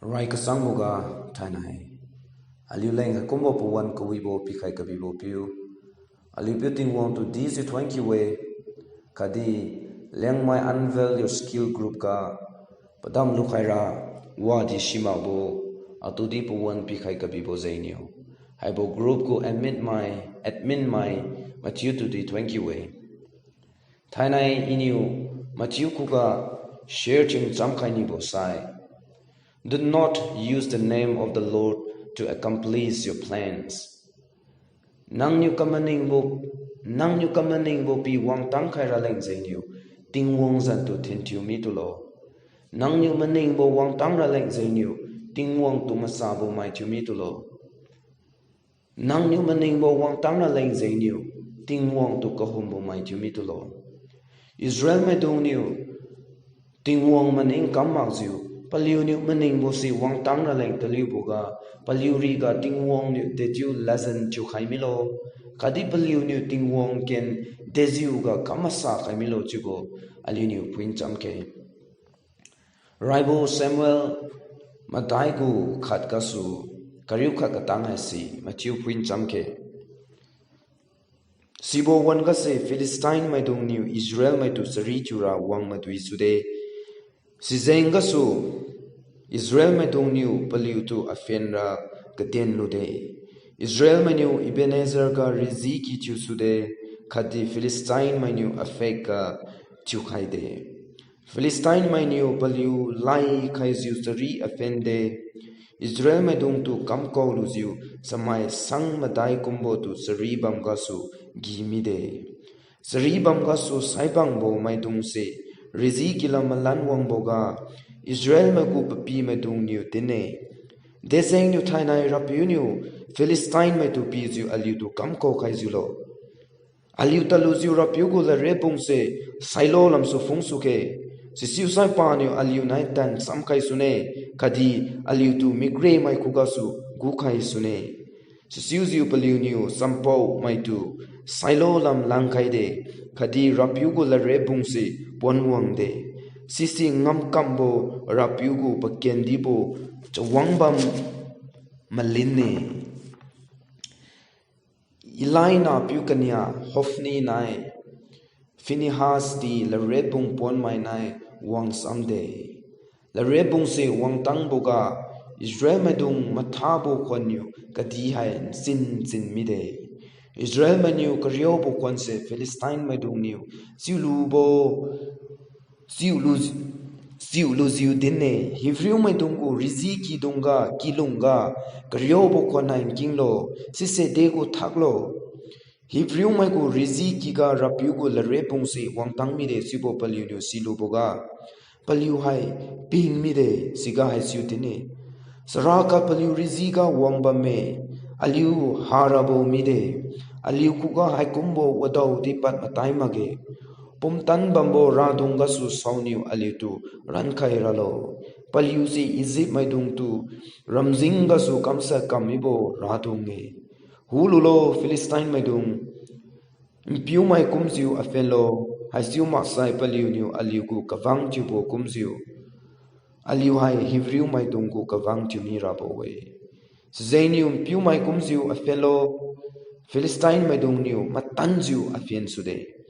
Rai ka sangmuga thanai aliu leng kombo puwan kuwibo pikai kabibo piu aliu building want to DC 20 way kadi leng my unveil your skill group ka padam lukhaira wadi shimabo atudi puwan pikai kabibo zainio haibo group ko admin my Matthew to the 20 way thanai iniu Matthew kuga share ching chamkhaini bo sai. Do not use the name of the Lord to accomplish your plans. Nang nyu kamaning bo pi wang tang khaira leng zainyu ting wong zan tu thintiu mi tu lo. Nang nyu maning bo wang tang ra leng zainyu ting wong tu masa bo mai tu mi tu lo. Nang nyu maning bo wang tang ra leng zainyu ting wong tu kahum bo mai tu mi tu lo. Israel mai dong nyu ting wong maning kam mak ziu Paliu ni maning bo si wang tang na leng taliu boga paliu ri ga ting wong ni de ju lazan chu khai milo kadi paliu ni ting wong ken de ju ga kamasa khai milo chu go aliu ni puin cham ke raibo Samuel madai gu khat ka su kariu khat ka tang hai si machiu puin cham ke sibo wan ga se Philistine mai dong ni Israel mai tu sari chura wang ma tu isude si zenga su Israel mai dong niu paliu tu afenra kaden lude Israel mai niu Ebenezer ka rizi ki chu sude khadi Philistine mai niu afek ka chu khaide Philistine mai niu paliu lai khai ziu sari afende Israel mai dong tu kam ko lu ziu samai sang madai kumbo tu sari bam ka su gi mi de sari bam ka su sai bang bo mai dong se rizi kilam lan wang boga Israel ma ku papi ma dung niu tine deseng niu thainai rapiu niu Philistine ma tu pi ziu aliu tu kam ko khai ziu lo aliu talu ziu rapiu gu la repung se sailo lam su fung su ke sisiu sai pa niu aliu nai tan sam khai su ne kadi aliu tu migre mai ku ga su gu khai su ne sisiu ziu paliu niu sampo mai tu sailo lam lang khai de kadi rapiu gu la repung se ponwang de sisi ngam kambo rapiu gu pakendi bo chawang malinne ilaina piu kanya hofni nai Finihas di la rebung pon mai nai wang samde la rebung se wang tang boga Israel madung mathabo khonyu kadi hai sin mi de Israel manu karyo bo kwan se Philistine madung niu siulu ziu dinne Hebrew mai dungu rizi ki dunga kilunga karyo bo kwanain kinglo sise de go thaklo Hebrew mai go rizi ki ga rapiu go lare pungsi wangtang mi de sibo paliu no silu boga paliu hai ping mi de siga hai siu dinne saraka paliu rizi ga wangba me aliu harabo mi de aliu kuga hai kumbo wadau dipat matai mage Pumtan bambo radunga su sauniu alitu rankai ralo paliu si Egypt mai dung tu ramzinga su kamsa kamibo radunge hululo Philistine mai dung piu mai kumziu afelo hasiu maksai paliu niu aliu ku kawang chubo kumziu aliu hai Hebrew mai dung ku kawang chumi rabo we zainiu piu mai kumziu afelo Philistine mai dung niu matanziu afien sude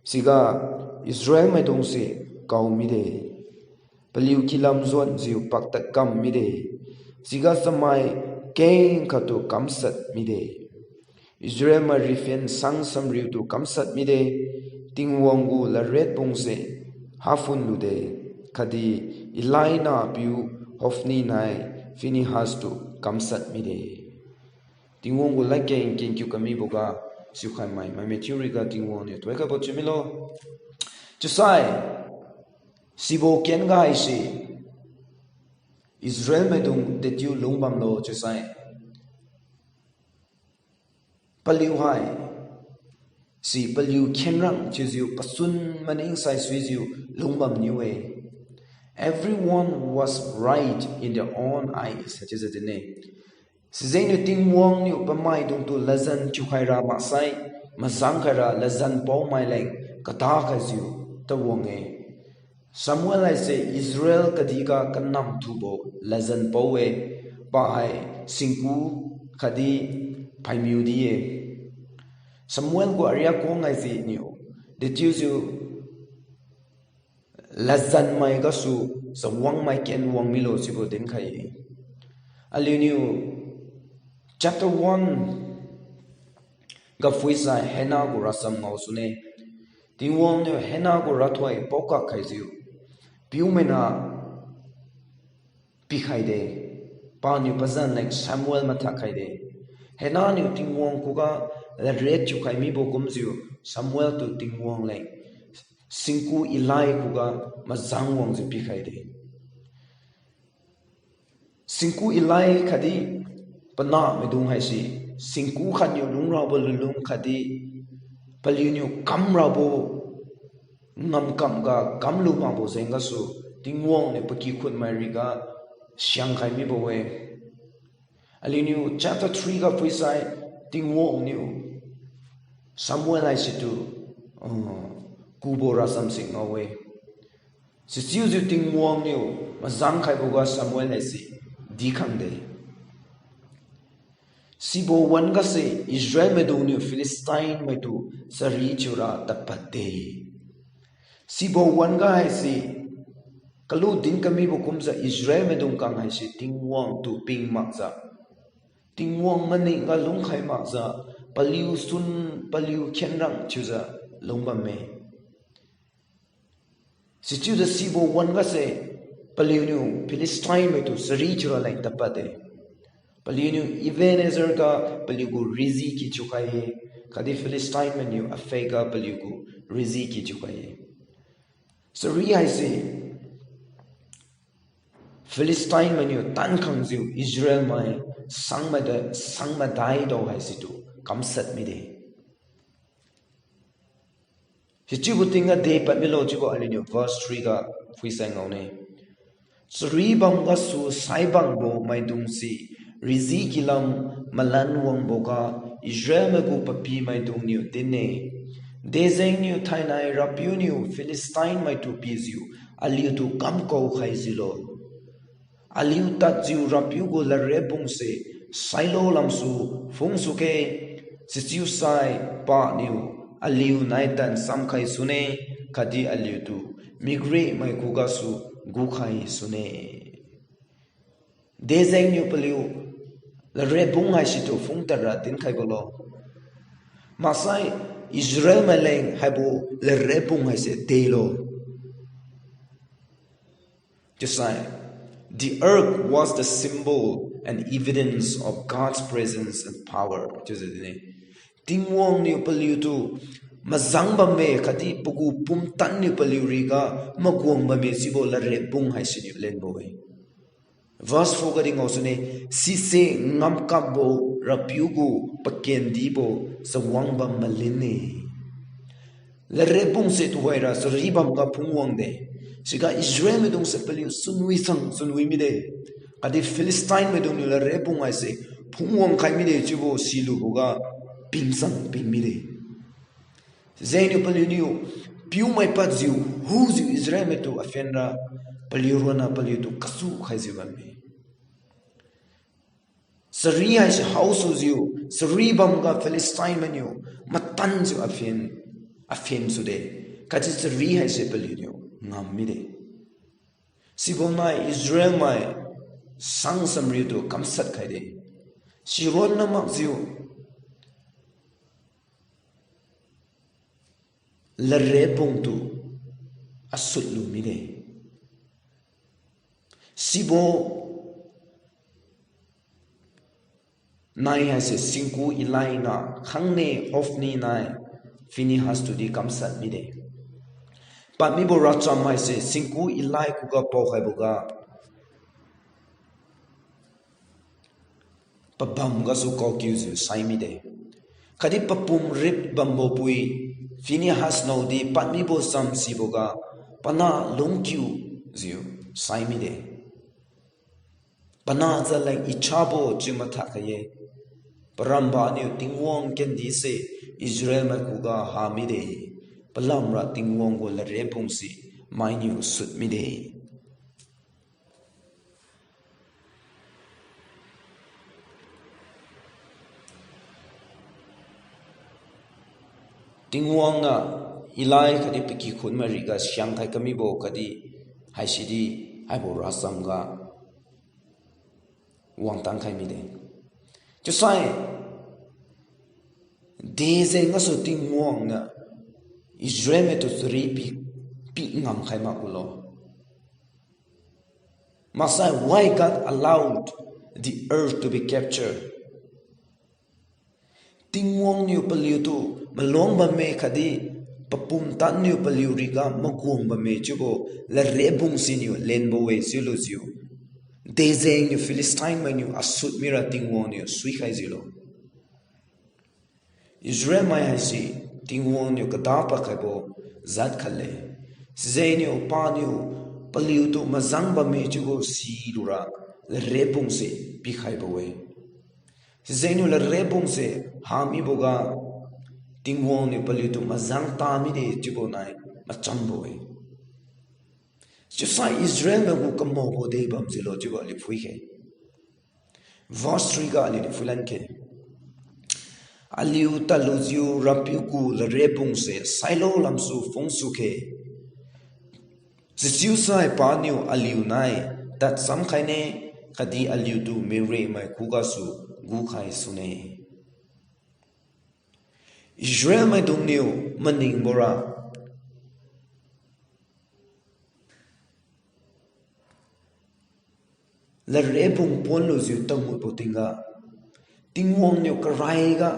Siga Israel mai dong se kau mi de paliu kilam zon ziu pakta kam mi de siga samai keng khatu kamsat mi de Israel ma rifen sang samriu tu kamsat mi de tingwongu la red bong se hafun lu de khadi ilaina piu hofni nai Finihas tu kamsat mi de tingwongu la keng kyu kami boga Siukai mai meturi ga tingwon ne toika bo chimilo chusai sibo ken ga isi Israel medung de tiu lungbam lo chusai paliu hai si paliu khenrang chiziu pasun maning sai suiziu lungbam niwe everyone was right in their own eyes such as the name Sizainu ting wong ni upamai dung tu lazan chukhaira masai mazang khaira lazan pau mai leng kata khaziu ta wonge Samuel I say Israel kadiga kanam tubo lazan powe bahai singku kadi paimiudie Samuel go aria ko ngai zi niu de tiuzu lazan mai ga su sa wang mai ken wang milo sibo den khai aliniu chapter 1 ga fuisa hena go rasam ngau sune tingwang ne hena go rathwai poka khai ziu piumena pikhai de pa ni bazan like Samuel matha khai de hena ni tingwang ko ga la red chu khai mi bo kum ziu Samuel to tingwang like singku ilai ko ga mazang wang zi pikhai de singku ilai khadi pana medung hai si singku khan yu lungra bol lung khadi palinu kamra bo ngam kam ga kamlu ma bo zenga su tingwong ne paki khut mai riga siang khai mi bo we alinu chapter 3 ga puisai tingwong ni Samuel ai situ kubora something away si siu zu tingwong ni mazang khai bo ga Samuel ai si di khang de Sibo wan ga se Israel me do ni Philistine me tu sari chura tapate Sibo wan ga hai se kalu din kami bo kum za Israel me dong kang hai se tingwang tu ping mak za tingwang mani ga lung khai mak za paliu sun paliu khenrang chu za longba me si chu da sibo wan ga se paliu ni Philistine me tu sari chura lai tapate Palinu Ebenezer ka paligu rizi ki chukaye kadi Philistine menu afega paligu rizi ki chukaye so ri I say Philistine menu tan khangziu Israel mai sangmadai do hai situ kamsat mi de hichibutinga de patmilo chibo alinu verse 3 ga fuisang ngone so ri bang ga su sai bang bo mai dung si Rizi kilam malan wang boga Israel me gu papi mai dung niu dine dezeng niu thainai rapiu niu Philistine mai tu piziu aliu tu kam ko khai zilo aliu tat jiu rapiu go la rebung se sailo lamsu fung su ke siu sai pa niu aliu naitan sam khai sune khadi aliu tu migre mai ku ga su gu khai sune dezeng niu paliu la rebung hai situ fung tara tin khai bolo masai Israel maleng haibu la rebung hai se delo just like the earth was the symbol and evidence of God's presence and power just ne tingwong ni paliu tu mazang ba me khati pugu pum tan ni paliu riga magwong ba me sibo la rebung hai sini len boy Verse 4 gading also ne sise ngam kabo rapiugu pakendibo sa wangba maline la rebung se tu waira so ribam ga pungwang de siga Israel me dong se paliu sunwi mi de adi Philistine me dong la rebung ai se pungwang khai mi de chibo silu boga pingsan ping mi de zainu paliu niu piu mai pat ziu hu ziu Israel me tu afenra paliu rona paliu tu kasu khai ziu ban me Sari hai se house ziu sari bam ga Philistine menu matan zu afien su de kati sari hai se paliu ngam mi de sibonai Israel mai sang samri tu kamsat khai de siron na mak ziu la rebung tu asut lu mi de sibo nai hai se singku ilai na khangne ofni nai fini has to di kamsat mi de pat mi bo racham hai se singku ilai ku ga po khai boga pabam ga su ko kyu su sai mi de khadi papum rip bambo pui fini has no di pat mi bo sam si boga pana long kyu ziu sai mi de pana za like ichabo chimata khaye paramba ni tingwong ken di se Israel ma kuga ha mi de palamra tingwong go la repung si mai new sut mi de Tingwang na ilai kadi piki khun mariga siang thai kami bo kadi hai sidi hai bo rasam ga wang tang khai mi de chu sai de ze nga so tingwang na Israel me to three pi ngam khai ma ulo Masai why God allowed the earth to be captured Tingwang niu paliu tu malong ba me khadi papum tan niu paliu riga magong ba me chubo la rebung siniu lenbo we silu ziu de zeng niu Philistine manu asut mira tingwang niu sui khai zilo Israel mai hai si tingwang niu kada pa khai bo zat khale zeng niu pa niu paliu tu mazang ba me chubo si lura la rebung se pi khai ba we Zenu la rebung se hami boga tingwong ni palitu mazang tami de jibo nai macham boy. Just like Israel me gu kamo bo de bam zilo jibo li phui ke. Verse 3 ga li fulan ke. Aliu taluziu rapiu gu la rebung se sailo lamsu fongsu ke. Sisiu sai pa niu aliu nai that sam khaine khadi aliu du mere mai kuga su gu khai sune Israel mai dung niu maning bora la rebung pon lu ziu tang mu potinga tingwong niu karai ga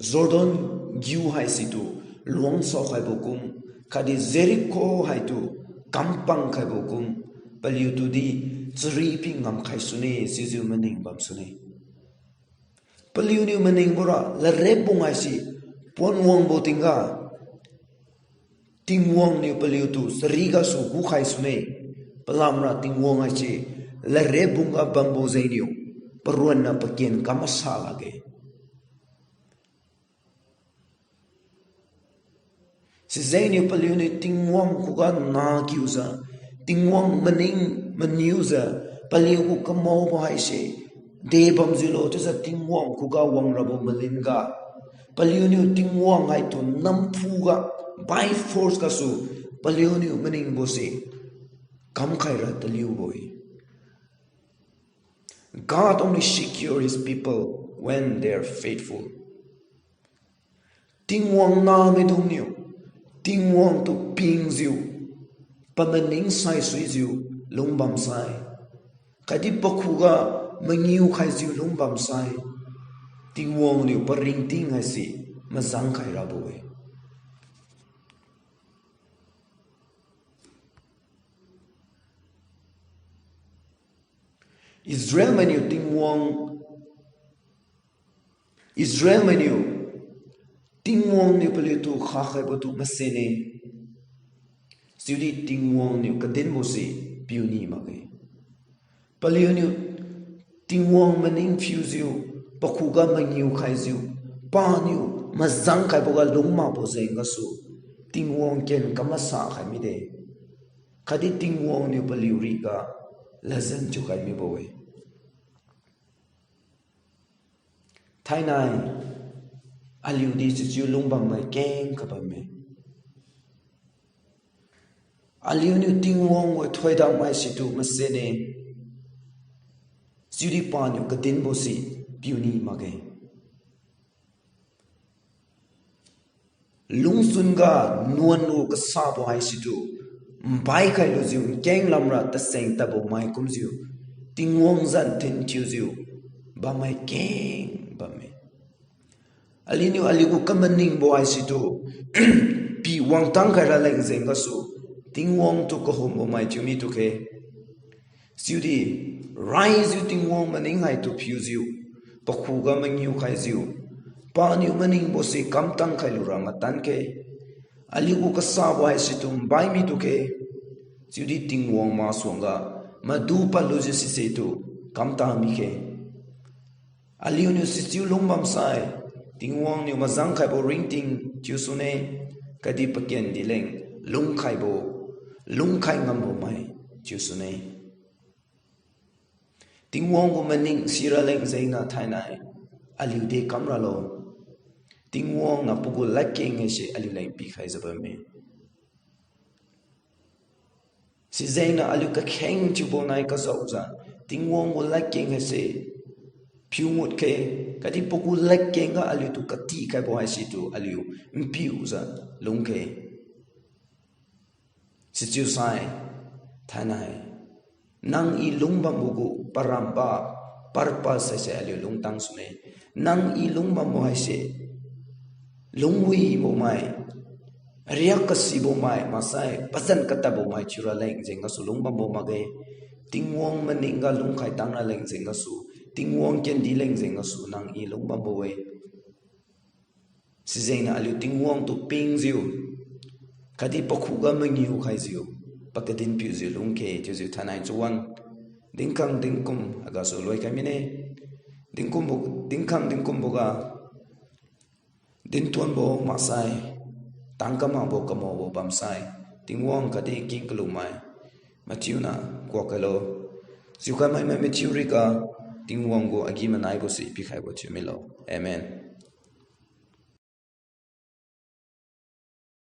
Jordan giu hai situ luang so khai bokum khadi Jericho hai tu kampang khai bokum paliu tu di zri pi ngam khai sune sizu maning bam sune Paliu niu maning bora la rebung ai si pon wong bo tinga tingwong niu paliu tu sariga su gu khai sune palamra tingwong ai si la rebung a bambo zainiu paruan na pakien kamasa lage si zainiu paliu ni tingwong kuga na kiuza tingwong maning maniuza paliu ku kamo bo ai si de bam zilo to sa tingwang kuga wang rabo malinga paliuniu tingwang hai to namphuga by force ka su paliuniu maning bosi kam khaira taliu boy God only secure his people when they are faithful tingwang na me dongniu tingwang to ping ziu pamaning sai sui ziu longbam sai kadi pakhuga mangiu khai ziu lung bam sai tingwong ni paring ting hai si mazang khai ra boy Israel menu tingwong ni palitu kha khai botu masene siudi tingwong ni kaden mo si piuni mage paliu tingwong maning fuziu pakhuga mangiu khaiziu paniu mazang kai boga lungma bo zenga su tingwong ken kamasa khai mi de khadi tingwong ni paliuri ga lazan chu kai mi bowe thainai aliu di chu lungbang mai keng khabam me aliu ni tingwong we thoidam mai situ masene Siri panyo kadin bosi piuni mage. Lungsunga nuanu kasabo hai situ. Mbai kai lo ziu keng lamra ta seng tabo mai kum ziu. Tingwong zan ten tiu ziu. Ba mai keng ba me. Aliniu aliku kamaning bo hai situ. Pi wang tang kai ra leng zenga su. Tingwong tu ko hombo mai tiu mi tu ke. Siudi rise you tingwong maning hai tu phiuziu pakhuga mangiu khai ziu paniu maning bosi kamtang khai luranga tan ke aligu ka sa wai situm bai mi tu ke siudi tingwong ma songa madu pa loji si se tu kamta mi ke aliu ni sitiu longbam sai tingwong ni mazang khai bo ring ting chu sune kadi pakien dileng lung khai bo lung khai ngam bo mai chu su nei ting wong go maning sira leng zaina thainai aliu de kamra lo ting wong na pugu lacking e she aliu lai pi khai zaba me si zaina aliu ka kheng chu bo nai ka zauza ting wong go lacking e se piu mut ke kadi pugu lacking ga aliu tu ka ti kai bo hai si tu aliu mpiu za lung ke si chu sai thainai nang i lung ba mugu paramba purpose se aliu lung tang sune nang i lung ba mo hai se lung wi bo mai riak ka si bo mai masai pasan kata bo mai chura leng jenga su lung ba bo ma ge tingwong maninga lung khai tang na leng jenga su tingwong ken di leng jenga su nang i lung ba bo we si zeina aliu tingwong tu ping ziu kadi pakhu ga mangi hu khai ziu pakadin piu ziu lung ke ju ziu thanai chuan dingkang dingkum aga so loi kai mine dingkum bo ga din tuan bo masai tangkama bo kamo bo bamsai tingwong kadi king klumai machiuna kwakalo ziuka mai mai machiurika tingwong go agi manai go si pi khai bo chimilo amen